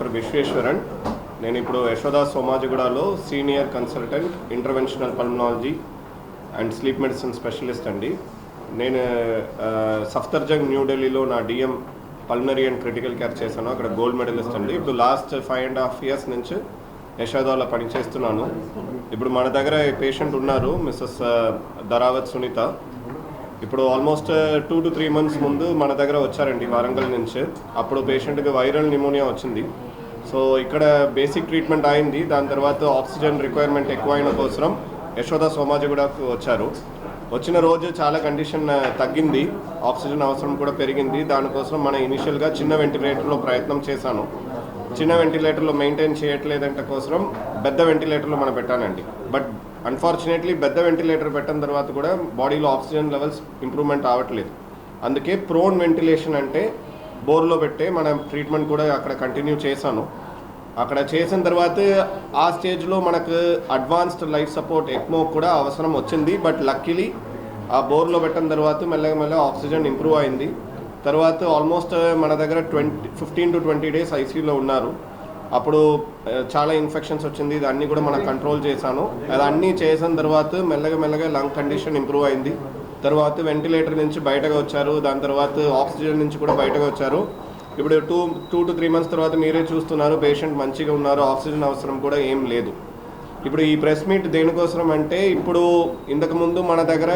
Doctor Vishweshwaran. నేను ఇప్పుడు యశోదా సోమాజిగూడలో senior consultant interventional pulmonology and sleep medicine specialist అండి. నేను సఫ్దర్జంగ్ న్యూఢిల్లీలో నా DM pulmonary and critical care చేశాను. అక్కడ గోల్డ్ మెడలిస్ట్ అండి. ఇప్పుడు లాస్ట్ 5.5 years నుంచి యశోదాలో పనిచేస్తున్నాను. ఇప్పుడు మన దగ్గర పేషెంట్ ఉన్నారు, మిస్సెస్ దరావత్ సునీత. ఇప్పుడు ఆల్మోస్ట్ 2 to 3 months ముందు మన దగ్గర వచ్చారండి వరంగల్ నుంచి. అప్పుడు పేషెంట్కి వైరల్ న్యూమోనియా వచ్చింది. సో ఇక్కడ బేసిక్ ట్రీట్మెంట్ అయింది. దాని తర్వాత ఆక్సిజన్ రిక్వైర్మెంట్ ఎక్కువైన కోసం యశోదా సోమాజిగూడకు వచ్చారు. వచ్చిన రోజు చాలా కండిషన్ తగ్గింది, ఆక్సిజన్ అవసరం కూడా పెరిగింది. దానికోసం మన ఇనిషియల్గా చిన్న వెంటిలేటర్లో ప్రయత్నం చేశాను. చిన్న వెంటిలేటర్లో మెయింటైన్ చేయట్లేదంటే కోసం పెద్ద వెంటిలేటర్లో మనం పెట్టానండి. బట్ అన్ఫార్చునేట్లీ పెద్ద వెంటిలేటర్ పెట్టిన తర్వాత కూడా బాడీలో ఆక్సిజన్ లెవెల్స్ ఇంప్రూవ్మెంట్ అవ్వట్లేదు. అందుకే ప్రోన్ వెంటిలేషన్ అంటే బోర్లో పెట్టే మనం ట్రీట్మెంట్ కూడా అక్కడ కంటిన్యూ చేశాను. అక్కడ చేసిన తర్వాత ఆ స్టేజ్లో మనకు అడ్వాన్స్డ్ లైఫ్ సపోర్ట్ ఎక్మో కూడా అవసరం వచ్చింది. బట్ లక్కీలీ ఆ బోర్లో పెట్టిన తర్వాత మెల్లగా ఆక్సిజన్ ఇంప్రూవ్ అయింది. తర్వాత ఆల్మోస్ట్ మన దగ్గర 15 to 20 days ఐసీయూలో ఉన్నారు. అప్పుడు చాలా ఇన్ఫెక్షన్స్ వచ్చింది, దాన్ని కూడా మనం కంట్రోల్ చేశాను. అదన్నీ చేసిన తర్వాత మెల్లగా లంగ్ కండిషన్ ఇంప్రూవ్ అయింది. తర్వాత వెంటిలేటర్ నుంచి బయటకు వచ్చారు. దాని తర్వాత ఆక్సిజన్ నుంచి కూడా బయటకు వచ్చారు. ఇప్పుడు 2 to 3 months తర్వాత మీరే చూస్తున్నారు, పేషెంట్ మంచిగా ఉన్నారు, ఆక్సిజన్ అవసరం కూడా ఏం లేదు. ఇప్పుడు ఈ ప్రెస్ మీట్ దేనికోసం అంటే, ఇప్పుడు ఇంతకుముందు మన దగ్గర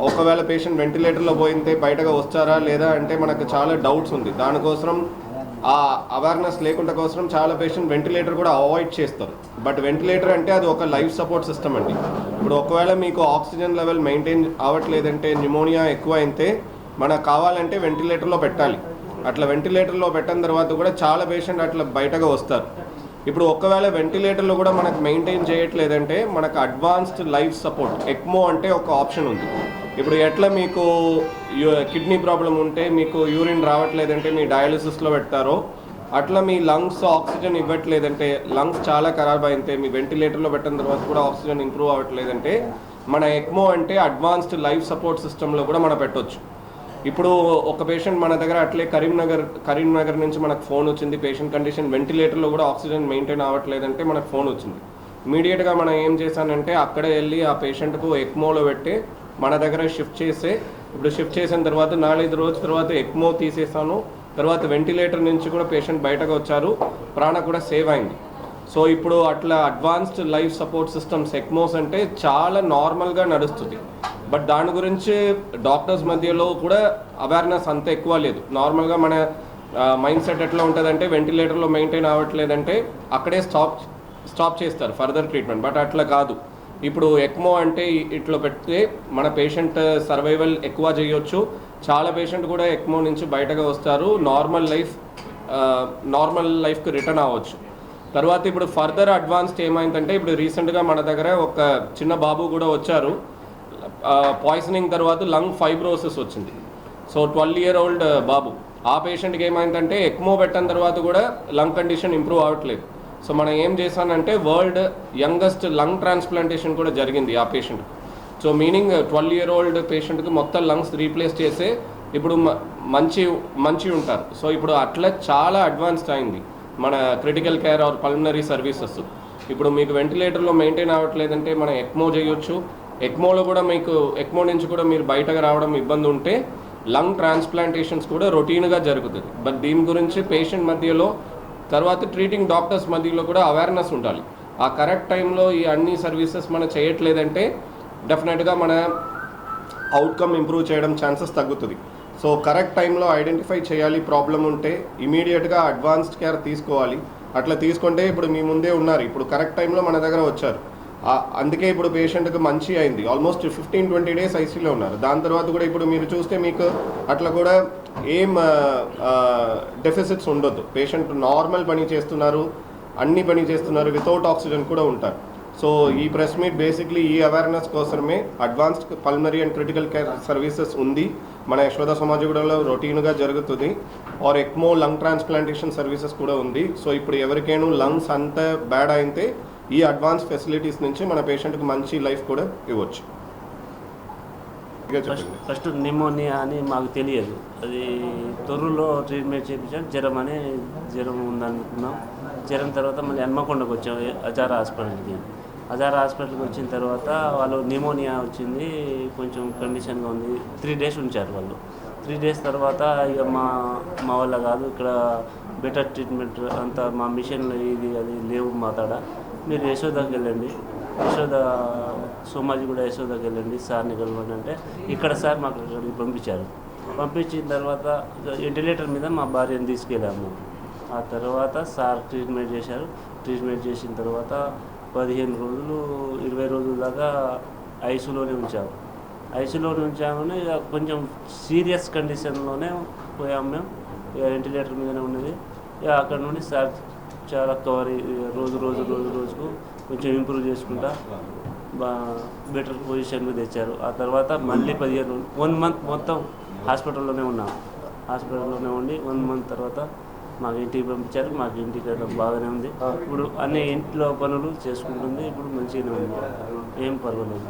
ఒకవేళ పేషెంట్ వెంటిలేటర్లో పోయితే బయటగా వస్తారా లేదా అంటే మనకు చాలా డౌట్స్ ఉంది. దానికోసం ఆ అవేర్నెస్ లేకుండా కోసం చాలా పేషెంట్ వెంటిలేటర్ కూడా అవాయిడ్ చేస్తారు. బట్ వెంటిలేటర్ అంటే అది ఒక లైఫ్ సపోర్ట్ సిస్టమ్ అండి. ఇప్పుడు ఒకవేళ మీకు ఆక్సిజన్ లెవెల్ మెయింటైన్ అవ్వట్లేదంటే, న్యూమోనియా ఎక్కువ అయితే మనకు కావాలంటే వెంటిలేటర్లో పెట్టాలి. అట్లా వెంటిలేటర్లో పెట్టిన తర్వాత కూడా చాలా పేషెంట్ అట్లా బయటగా వస్తారు. ఇప్పుడు ఒకవేళ వెంటిలేటర్లో కూడా మనకు మెయింటైన్ చేయట్లేదంటే మనకు అడ్వాన్స్డ్ లైఫ్ సపోర్ట్ ఎక్మో అంటే ఒక ఆప్షన్ ఉంది. ఇప్పుడు ఎట్లా మీకు కిడ్నీ ప్రాబ్లం ఉంటే మీకు యూరిన్ రావట్లేదంటే మీ డయాలిసిస్లో పెడతారో, అట్లా మీ లంగ్స్ ఆక్సిజన్ ఇవ్వట్లేదంటే, లంగ్స్ చాలా ఖరాబ్ అయితే మీ వెంటిలేటర్లో పెట్టిన తర్వాత కూడా ఆక్సిజన్ ఇంప్రూవ్ అవ్వట్లేదంటే మన ఎక్మో అంటే అడ్వాన్స్డ్ లైఫ్ సపోర్ట్ సిస్టంలో కూడా మనం పెట్టవచ్చు. ఇప్పుడు ఒక పేషెంట్ మన దగ్గర అట్లే కరీంనగర్ నుంచి మనకు ఫోన్ వచ్చింది, పేషెంట్ కండిషన్ వెంటిలేటర్లో కూడా ఆక్సిజన్ మెయింటైన్ అవ్వట్లేదంటే మనకు ఫోన్ వచ్చింది. ఇమీడియట్గా మనం ఏం చేశానంటే అక్కడే వెళ్ళి ఆ పేషెంట్కు ఎక్మోలో పెట్టి మన దగ్గర షిఫ్ట్ చేసిన తర్వాత 4-5 రోజుల తర్వాత ఎక్మో తీసేసాను. తర్వాత వెంటిలేటర్ నుంచి కూడా పేషెంట్ బయటకు వచ్చారు, ప్రాణ కూడా సేవ్ అయింది. సో ఇప్పుడు అట్లా అడ్వాన్స్డ్ లైఫ్ సపోర్ట్ సిస్టమ్స్ ఎక్మోస్ అంటే చాలా నార్మల్గా నడుస్తుంది. బట్ దాని గురించి డాక్టర్స్ మధ్యలో కూడా అవేర్నెస్ అంత ఎక్కువ లేదు. నార్మల్గా మన మైండ్ సెట్ ఎట్లా ఉంటుందంటే వెంటిలేటర్లో మెయింటైన్ అవ్వట్లేదంటే అక్కడే స్టాప్ చేస్తారు ఫర్దర్ ట్రీట్మెంట్. బట్ అట్లా కాదు. ఇప్పుడు ఎక్మో అంటే ఇట్లా పెడితే మన పేషెంట్ సర్వైవల్ ఎక్కువ చేయొచ్చు. చాలా పేషెంట్ కూడా ఎక్మో నుంచి బయటకు వస్తారు, నార్మల్ లైఫ్కి రిటర్న్ అవ్వచ్చు. తర్వాత ఇప్పుడు ఫర్దర్ అడ్వాన్స్డ్ ఏమైందంటే, ఇప్పుడు రీసెంట్గా మన దగ్గర ఒక చిన్న బాబు కూడా వచ్చారు. పాయిజనింగ్ తర్వాత లంగ్ ఫైబ్రోసిస్ వచ్చింది. సో 12-year-old బాబు. ఆ పేషెంట్కి ఏమైందంటే ఎక్మో పెట్టిన తర్వాత కూడా లంగ్ కండిషన్ ఇంప్రూవ్ అవ్వట్లేదు. సో మనం ఏం చేశానంటే వరల్డ్ యంగెస్ట్ లంగ్ ట్రాన్స్ప్లాంటేషన్ కూడా జరిగింది ఆ పేషెంట్. సో మీనింగ్ 12-year-old పేషెంట్కి మొత్తం లంగ్స్ రీప్లేస్ చేసి ఇప్పుడు మంచి ఉంటారు. సో ఇప్పుడు అట్లా చాలా అడ్వాన్స్డ్ అయింది మన critical care or pulmonary services. ఇప్పుడు మీకు వెంటిలేటర్లో మెయింటైన్ అవ్వట్లేదంటే మనం ఎక్మో చేయొచ్చు. ఎక్మోలో కూడా మీకు ఎక్మో నుంచి కూడా మీరు బయటకు రావడం ఇబ్బంది ఉంటే లంగ్ ట్రాన్స్ప్లాంటేషన్స్ కూడా రొటీన్గా జరుగుతుంది. బట్ దీని గురించి పేషెంట్ మధ్యలో తర్వాత ట్రీటింగ్ డాక్టర్స్ మధ్యలో కూడా అవేర్నెస్ ఉండాలి. ఆ కరెక్ట్ టైంలో ఈ అన్ని సర్వీసెస్ మనం చేయట్లేదంటే డెఫినెట్గా మన అవుట్కమ్ ఇంప్రూవ్ చేయడం ఛాన్సెస్ తగ్గుతుంది. సో కరెక్ట్ టైంలో ఐడెంటిఫై చేయాలి, ప్రాబ్లం ఉంటే ఇమీడియట్గా అడ్వాన్స్డ్ కేర్ తీసుకోవాలి. అట్లా తీసుకుంటే ఇప్పుడు మీ ముందే ఉన్నారు, ఇప్పుడు కరెక్ట్ టైంలో మన దగ్గర వచ్చారు. అందుకే ఇప్పుడు పేషెంట్కి మంచి అయింది. ఆల్మోస్ట్ 15-20 days ఐసీయూలో ఉన్నారు. దాని తర్వాత కూడా ఇప్పుడు మీరు చూస్తే మీకు అట్లా కూడా ఏం డెఫిసిట్స్ ఉండొద్దు. పేషెంట్ నార్మల్ పని చేస్తున్నారు, అన్ని పని చేస్తున్నారు, వితౌట్ ఆక్సిజన్ కూడా ఉంటారు. సో ఈ ప్రెస్ మీట్ బేసిక్లీ ఈ అవేర్నెస్ కోసమే. Advanced pulmonary and critical care services ఉంది మన యశోదా సోమాజిగూడలో, రొటీన్గా జరుగుతుంది. Or ECMO lung transplantation services కూడా ఉంది. సో ఇప్పుడు ఎవరికైనా లంగ్స్ అంత బ్యాడ్ అయితే ఈ అడ్వాన్స్ ఫెసిలిటీస్ నుంచి మన పేషెంట్కి మంచి లైఫ్ కూడా ఇవ్వచ్చు. ఇక చెప్పండి. ఫస్ట్ నిమోనియా అని మాకు తెలియదు. అది తొర్రూరులో ట్రీట్మెంట్ చేయించాం. జ్వరం ఉందనుకున్నాం. జ్వరం తర్వాత మళ్ళీ హన్మకొండకు వచ్చాం, అజారా హాస్పిటల్కి. అజారా హాస్పిటల్కి వచ్చిన తర్వాత వాళ్ళు నిమోనియా వచ్చింది, కొంచెం కండిషన్గా ఉంది. 3 days ఉంచారు వాళ్ళు. 3 days తర్వాత ఇక మా వల్ల కాదు, ఇక్కడ బెటర్ ట్రీట్మెంట్ అంతా మా మిషన్లో ఇది అది లేవు మాతాడ, మీరు యశోదకి వెళ్ళండి, సోమాజిగూడ యశోదకి వెళ్ళండి, సార్ని కలవండి అంటే ఇక్కడ సార్ మాకు అక్కడికి పంపించారు. పంపించిన తర్వాత వెంటిలేటర్ మీద మా భార్యను తీసుకెళ్ళాము. ఆ తర్వాత సార్ ట్రీట్మెంట్ చేశారు. ట్రీట్మెంట్ చేసిన తర్వాత 15 రోజులు 20 రోజుల దాకా ఐసీయూలోనే ఉంచాము. ఐసీయూలోనే ఉంచామని ఇక కొంచెం సీరియస్ కండిషన్లోనే పోయాము మేము. ఇక వెంటిలేటర్ మీదనే ఉన్నది. ఇక అక్కడ నుండి సార్ చాలా రోజుకు కొంచెం ఇంప్రూవ్ చేసుకుంటా బెటర్ పొజిషన్కి తెచ్చారు. ఆ తర్వాత మళ్ళీ 1 month మొత్తం హాస్పిటల్లోనే ఉన్నాం. హాస్పిటల్లోనే ఉండి 1 month తర్వాత మాకు ఇంటికి పంపించారు. మాకు ఇంటికి బాగానే ఉంది. ఇప్పుడు అన్ని ఇంట్లో పనులు చేసుకుంటుంది. ఇప్పుడు మంచిగానే ఉంది, ఏం పర్వాలేదు.